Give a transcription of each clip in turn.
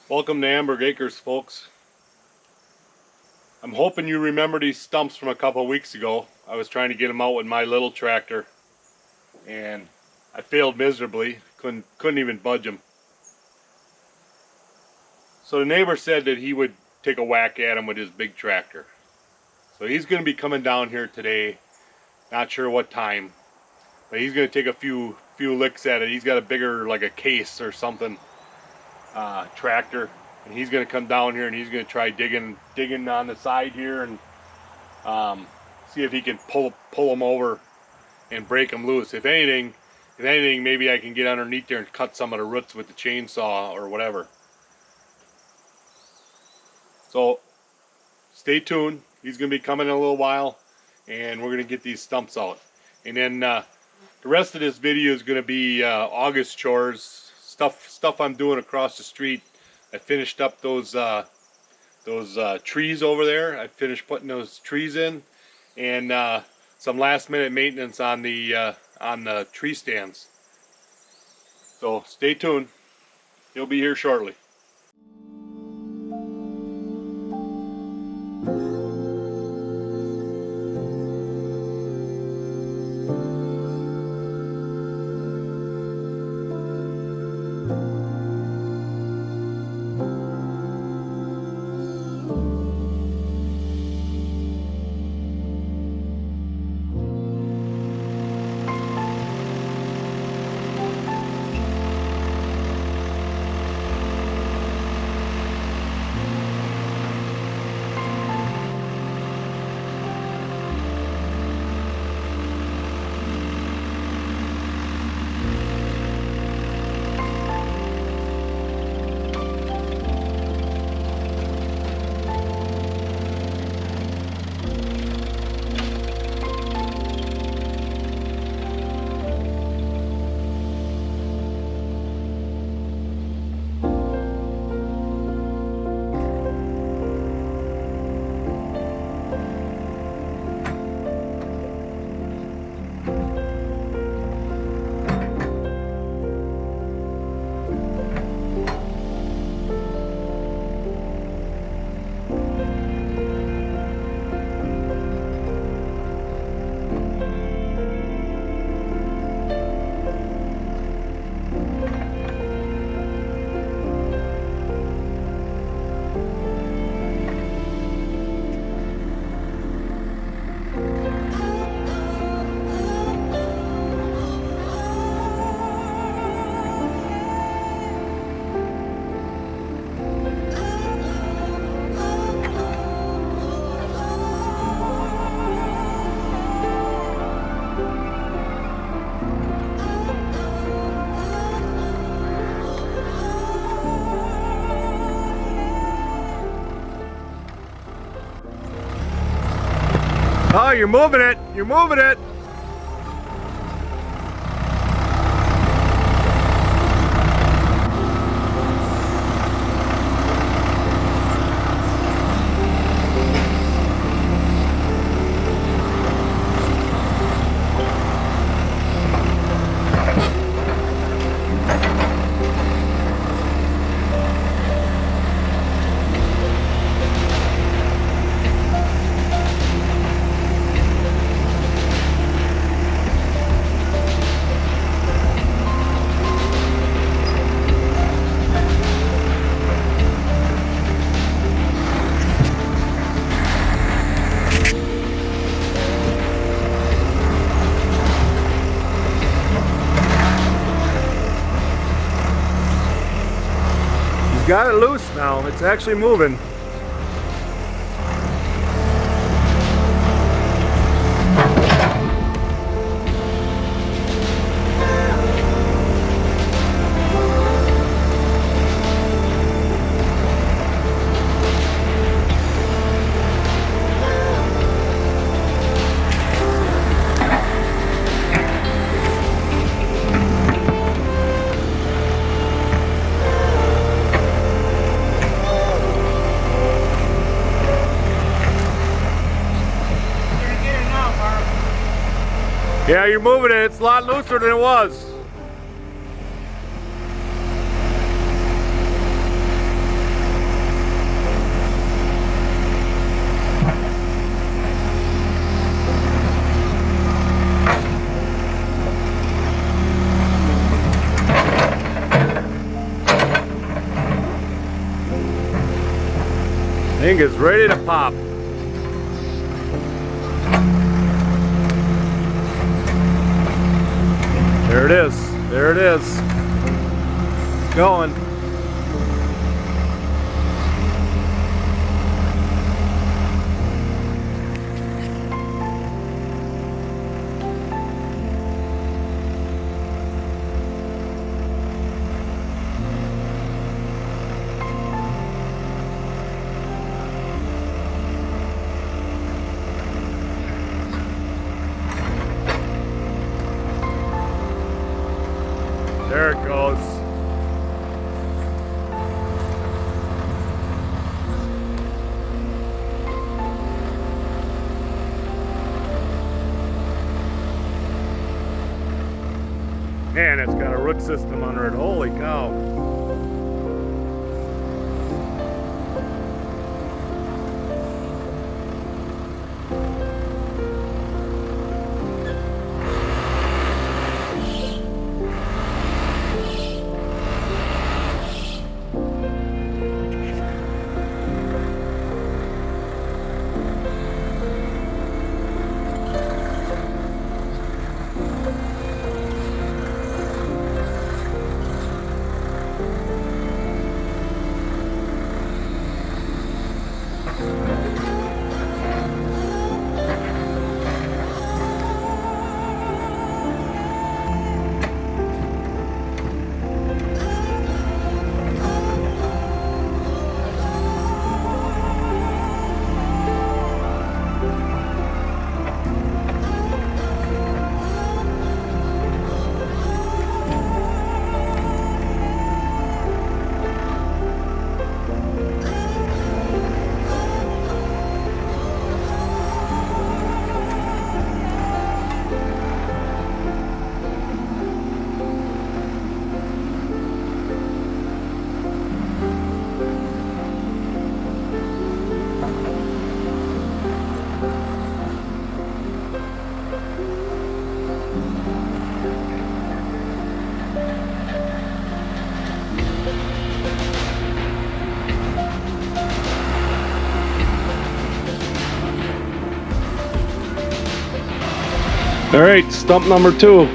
Welcome to Amberg Acres, folks. I'm hoping you remember these stumps from a couple of weeks ago. I was trying to get them out with my little tractor, and I failed miserably. Couldn't even budge them. So the neighbor said that he would take a whack at them with his big tractor. So he's going to be coming down here today. Not sure what time, but he's going to take a few licks at it. He's got a bigger, like a case or something, tractor, and he's going to come down here and he's going to try digging on the side here and see if he can pull them over and break them loose. If anything, maybe I can get underneath there and cut some of the roots with the chainsaw or whatever. So stay tuned. He's going to be coming in a little while, and we're going to get these stumps out. And then the rest of this video is going to be August chores, stuff I'm doing across the street. I finished up those trees over there. I finished putting those trees in, and some last minute maintenance on the tree stands. So stay tuned. He'll be here shortly. Oh, you're moving it. You're moving it. Got it loose now. It's actually moving. Yeah, you're moving it. It's a lot looser than it was. Thing is ready to pop. There it is. There it is. Going. There it goes. Man, it's got a root system under it. Holy cow. All right, stump number 2.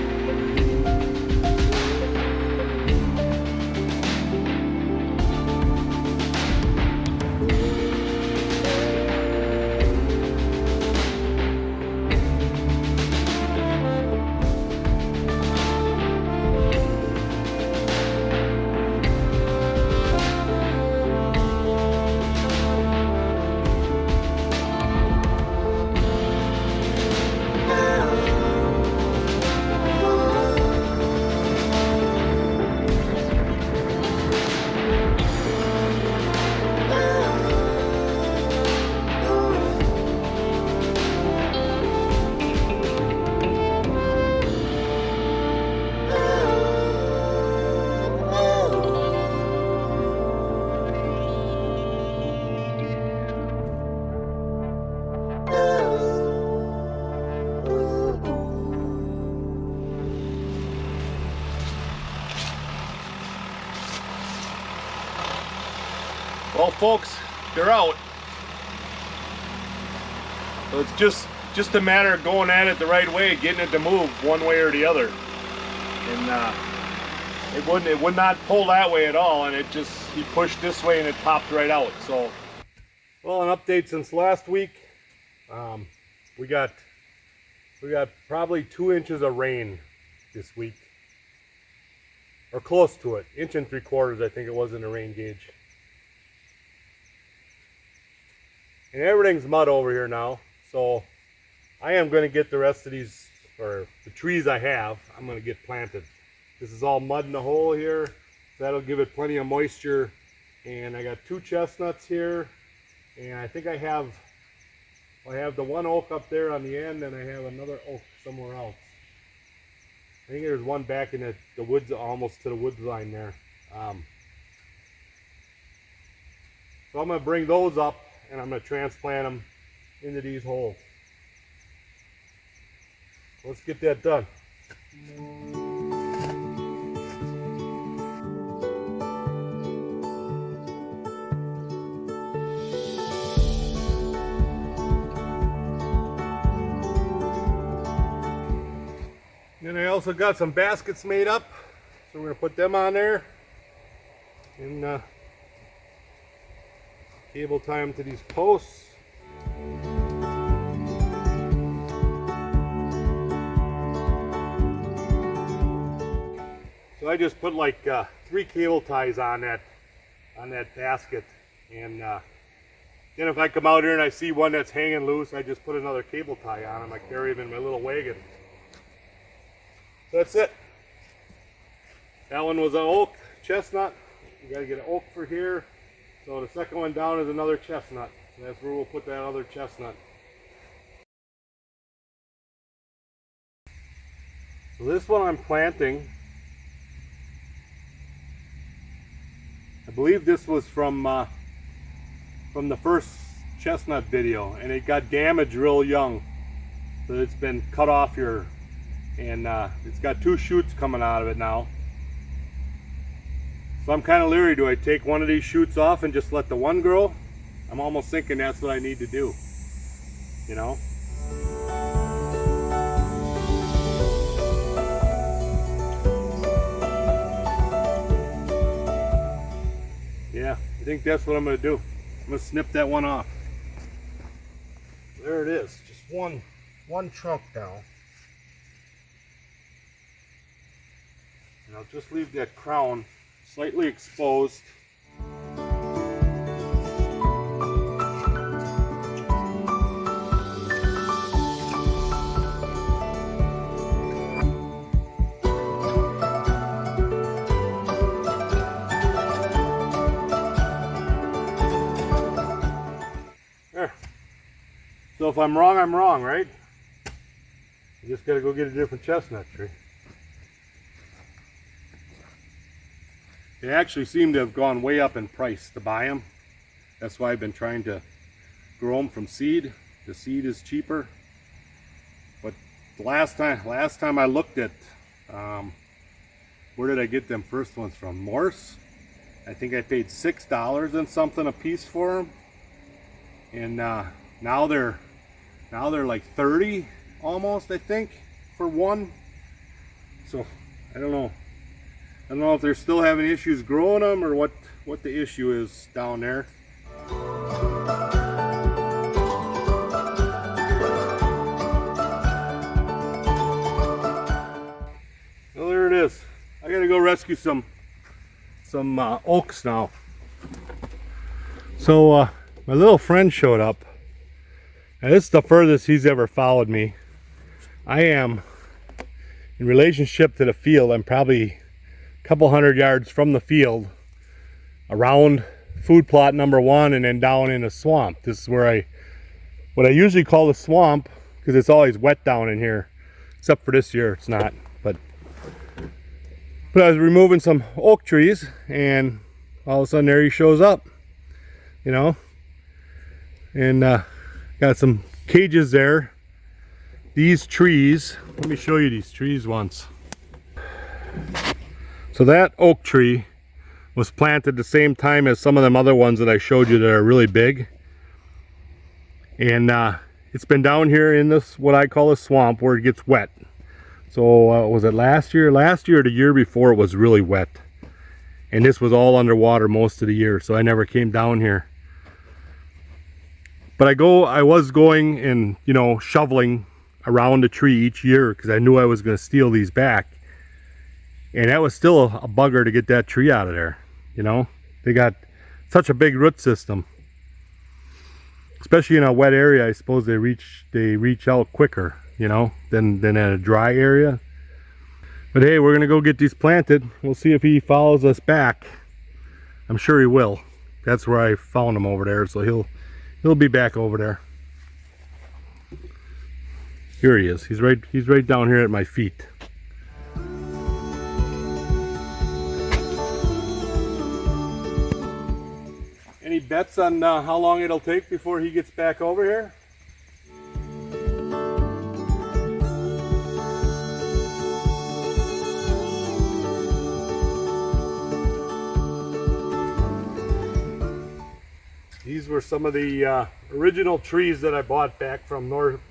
Well, folks, they're out. So it's just a matter of going at it the right way, getting it to move one way or the other. And it would not pull that way at all, and he pushed this way and it popped right out. So, well, an update since last week. We got probably 2 inches of rain this week, or close to it. 1 3/4 inches, I think it was, in the rain gauge. And everything's mud over here now, so I am going to get the rest of these, or the trees I have, I'm going to get planted. This is all mud in the hole here, so that'll give it plenty of moisture. And I got 2 chestnuts here, and I think I have the one oak up there on the end, and I have another oak somewhere else. I think there's one back in the woods, almost to the woods line there. So I'm going to bring those up and I'm going to transplant them into these holes. Let's get that done. Then I also got some baskets made up, so we're going to put them on there and cable tie them to these posts. So I just put like 3 cable ties on that basket, and then if I come out here and I see one that's hanging loose, I just put another cable tie on them. I carry them in my little wagon. So that's it. That one was an oak chestnut. You got to get an oak for here. So the second one down is another chestnut. So that's where we'll put that other chestnut. So this one I'm planting. I believe this was from the first chestnut video, and it got damaged real young. So it's been cut off here. And it's got 2 shoots coming out of it now. So I'm kind of leery. Do I take one of these shoots off and just let the one grow? I'm almost thinking that's what I need to do. You know? Yeah, I think that's what I'm going to do. I'm going to snip that one off. There it is. Just one trunk now. And I'll just leave that crown slightly exposed. There. So if I'm wrong, I'm wrong, right? You just gotta go get a different chestnut tree. They actually seem to have gone way up in price to buy them. That's why I've been trying to grow them from seed. The seed is cheaper. But the last time I looked at, where did I get them first ones from? Morse. I think I paid $6 and something a piece for them. And now they're like 30 almost, I think, for one. So I don't know. I don't know if they're still having issues growing them or what the issue is down there. Well, there it is. I gotta go rescue some oaks now. So my little friend showed up. Now this is the furthest he's ever followed me. I am, in relationship to the field, I'm probably couple 100 yards from the field, around food plot number 1, and then down in a swamp. This is where what I usually call the swamp, because it's always wet down in here, except for this year it's not. But I was removing some oak trees, and all of a sudden there he shows up, you know, and got some cages there. These trees, let me show you these trees once. So that oak tree was planted the same time as some of them other ones that I showed you that are really big. And it's been down here in this, what I call a swamp, where it gets wet. So was it last year? Last year or the year before, it was really wet. And this was all underwater most of the year, so I never came down here. But I was going and, you know, shoveling around the tree each year because I knew I was going to steal these back. And that was still a bugger to get that tree out of there, you know. They got such a big root system. Especially in a wet area, I suppose they reach out quicker, you know, than at a dry area. But hey, we're gonna go get these planted. We'll see if he follows us back. I'm sure he will. That's where I found him, over there, so he'll be back over there. Here he is. He's right down here at my feet. Any bets on how long it'll take before he gets back over here? These were some of the original trees that I bought back from Morse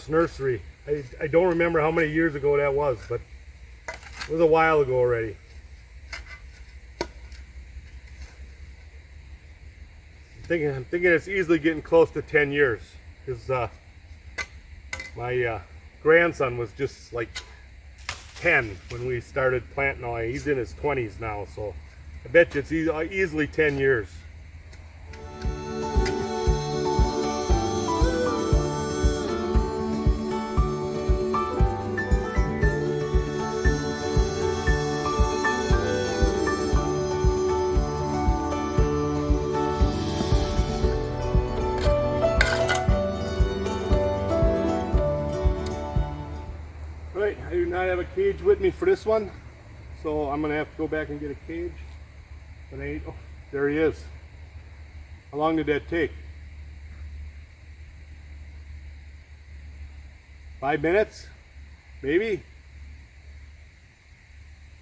Nursery. I don't remember how many years ago that was, but it was a while ago already. I'm thinking it's easily getting close to 10 years, because my grandson was just like 10 when we started planting all. He's in his 20s now, so I bet you it's easily 10 years. Right, I do not have a cage with me for this one, so I'm gonna have to go back and get a cage. But oh, there he is. How long did that take? 5 minutes? Maybe?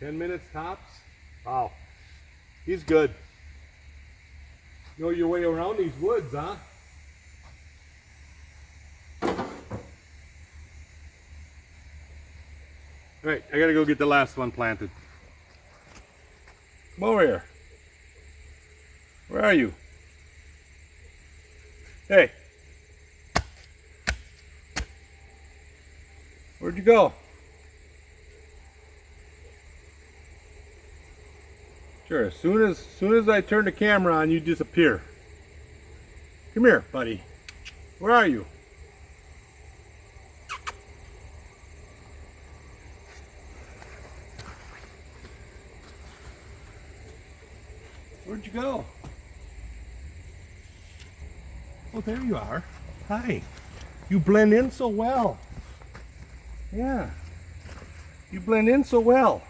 10 minutes tops? Wow, he's good. You know your way around these woods, huh? All right, I gotta go get the last one planted. Come over here. Where are you? Hey. Where'd you go? Sure, as soon as I turn the camera on, you disappear. Come here, buddy. Where are you? Where'd you go? Oh, there you are. Hi. You blend in so well. Yeah. You blend in so well.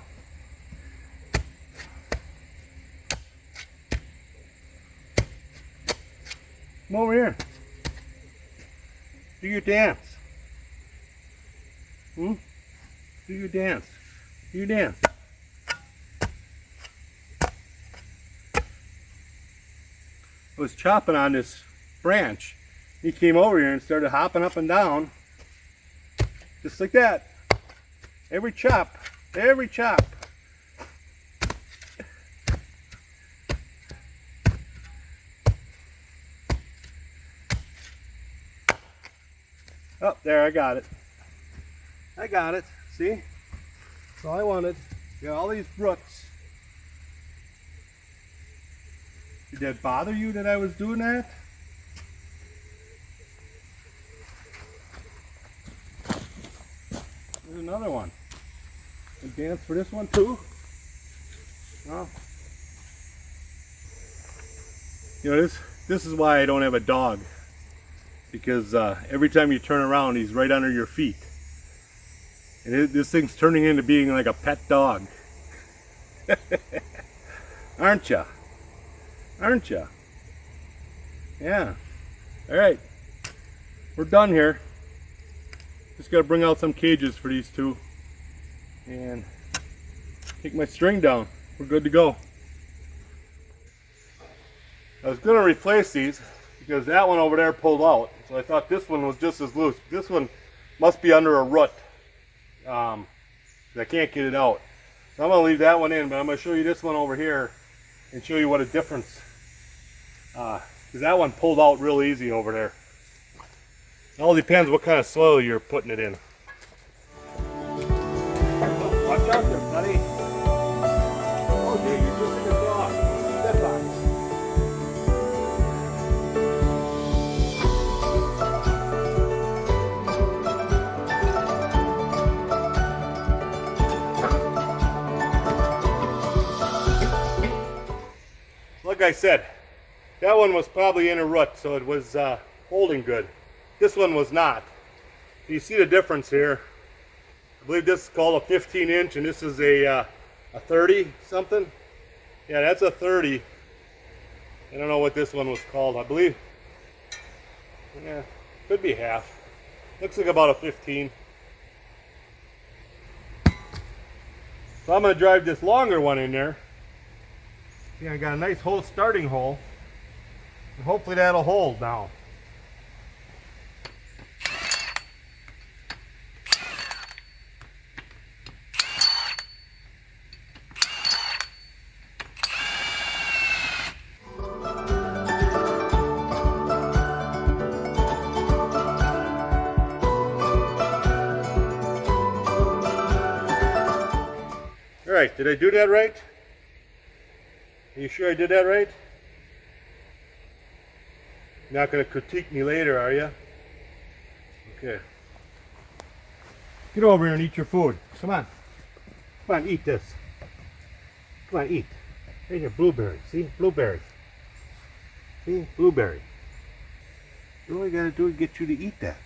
Come over here. Do your dance. Do your dance. Do your dance. I was chopping on this branch. He came over here and started hopping up and down. Just like that. Every chop. Every chop. Oh, there, I got it. I got it. See? That's all I wanted. Got all these roots. Did that bother you that I was doing that? There's another one. And dance for this one too? Oh. You know, this is why I don't have a dog. Because every time you turn around, he's right under your feet. And this thing's turning into being like a pet dog. Aren't ya? Aren't ya? Yeah. Alright. We're done here. Just gotta bring out some cages for these two. And take my string down. We're good to go. I was gonna replace these because that one over there pulled out. So I thought this one was just as loose. This one must be under a root. I can't get it out. So I'm gonna leave that one in, but I'm gonna show you this one over here and show you what a difference. Because that one pulled out real easy over there. It all depends what kind of soil you're putting it in. Oh, watch out there, buddy. Oh, dude, you're just in your dog. Step on. Like I said, that one was probably in a rut, so it was holding good. This one was not. You see the difference here. I believe this is called a 15 inch and this is a 30 something. Yeah, that's a 30. I don't know what this one was called. I believe, yeah, could be half. Looks like about a 15. So I'm going to drive this longer one in there. See, I got a nice hole, starting hole. And hopefully that'll hold now. Alright, did I do that right? Are you sure I did that right? You're not going to critique me later, are you? Okay. Get over here and eat your food. Come on. Come on, eat this. Come on, eat. Here's your blueberry. See? Blueberry. See? Blueberry. All I got to do is get you to eat that.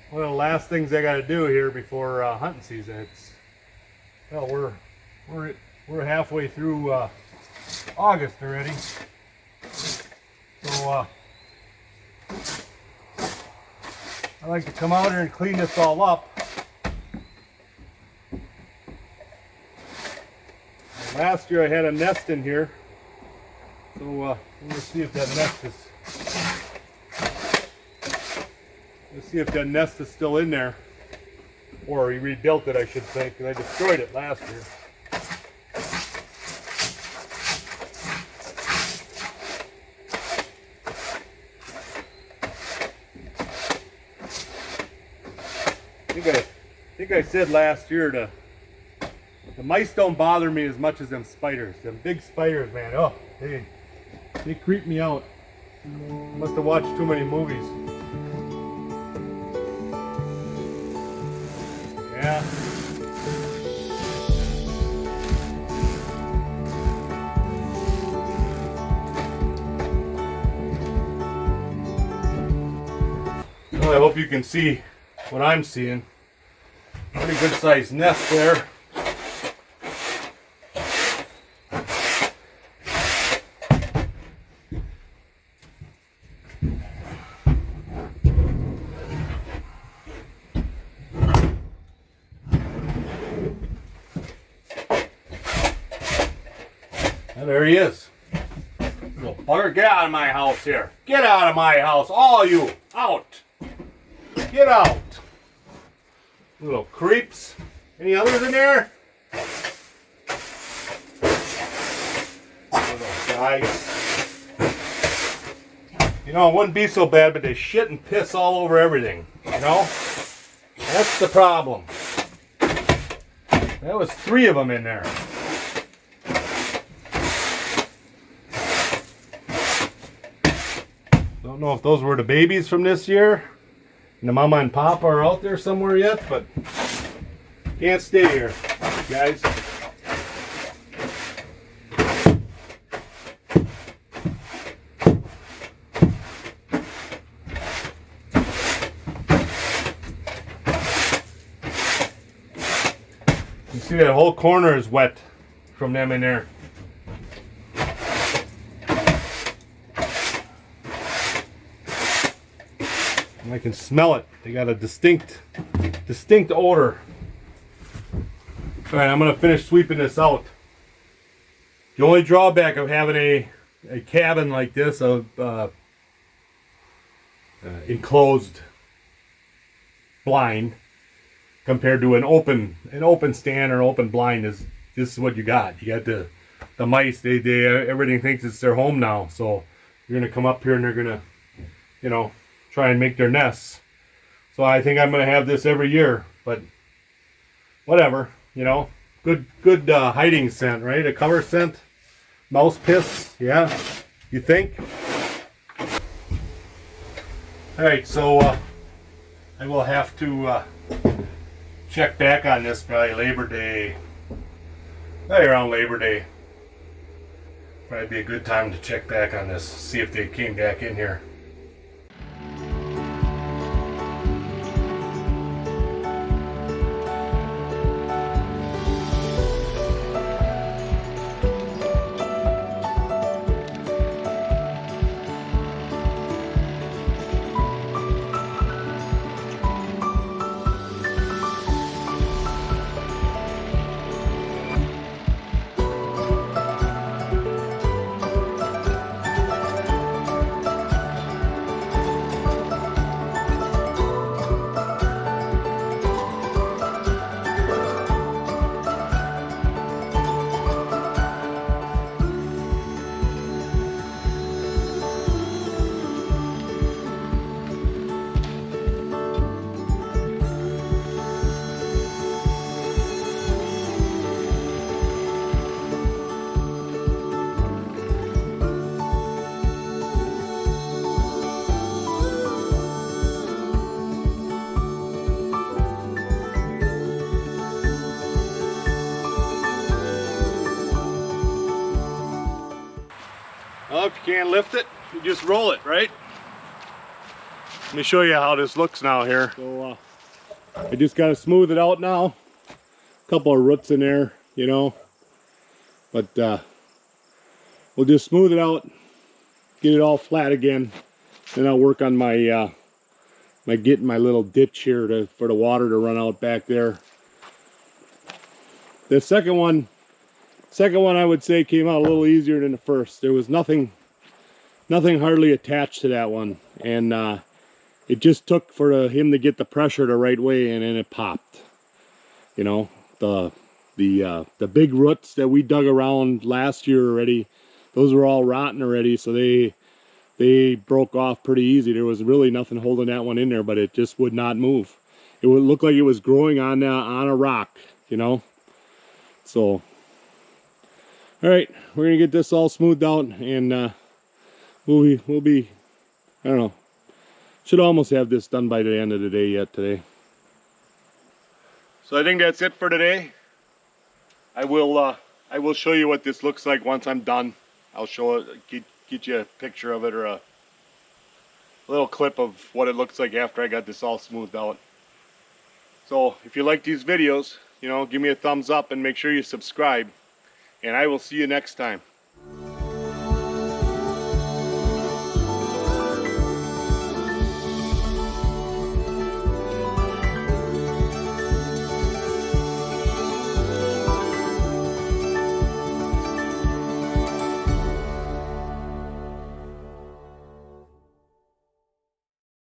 One of the last things I got to do here before hunting season. It's, well, we're halfway through August already, so I like to come out here and clean this all up. Last year I had a nest in here, so let's see if that nest is. Let's see if that nest is still in there, or he rebuilt it, I should say, because I destroyed it last year. I think I said last year the mice don't bother me as much as them spiders. Them big spiders, man. Oh, they creep me out. Must have watched too many movies. Yeah. Well, I hope you can see what I'm seeing. Pretty good sized nest there. And there he is. Little bugger, get out of my house here. Get out of my house, all you. Out. Get out. Little creeps. Any others in there? Little guys. You know, it wouldn't be so bad, but they shit and piss all over everything. You know? That's the problem. That was 3 of them in there. Don't know if those were the babies from this year. And the mama and papa are out there somewhere yet, but can't stay here, guys. You see that whole corner is wet from them in there. I can smell it. They got a distinct odor. All right, I'm gonna finish sweeping this out. The only drawback of having a cabin like this, enclosed blind, compared to an open stand or open blind, is this is what you got. You got the mice. They everything thinks it's their home now. So you're gonna come up here and they're gonna, you know, try and make their nests. So I think I'm going to have this every year, but whatever. you know, good hiding scent, right? A cover scent, mouse piss, yeah, you think? All right, so I will have to check back on this probably Labor Day, probably around Labor Day. Probably be a good time to check back on this, see if they came back in here. Well, if you can't lift it, you just roll it, right? Let me show you how this looks now here. So I just got to smooth it out now. A couple of roots in there, you know. But we'll just smooth it out, get it all flat again. Then I'll work on my getting my little ditch here for the water to run out back there. The second one I would say came out a little easier than the first. There was nothing hardly attached to that one, and it just took for him to get the pressure the right way, and then it popped. You know, the big roots that we dug around last year already, those were all rotten already, so they broke off pretty easy. There was really nothing holding that one in there, but it just would not move. It would look like it was growing on a rock, you know. So, all right, we're gonna get this all smoothed out, and we'll be, I don't know, should almost have this done by the end of the day yet today. So I think that's it for today. I will show you what this looks like once I'm done. I'll show it, get you a picture of it, or a little clip of what it looks like after I got this all smoothed out. So if you like these videos, you know, give me a thumbs up and make sure you subscribe, and I will see you next time.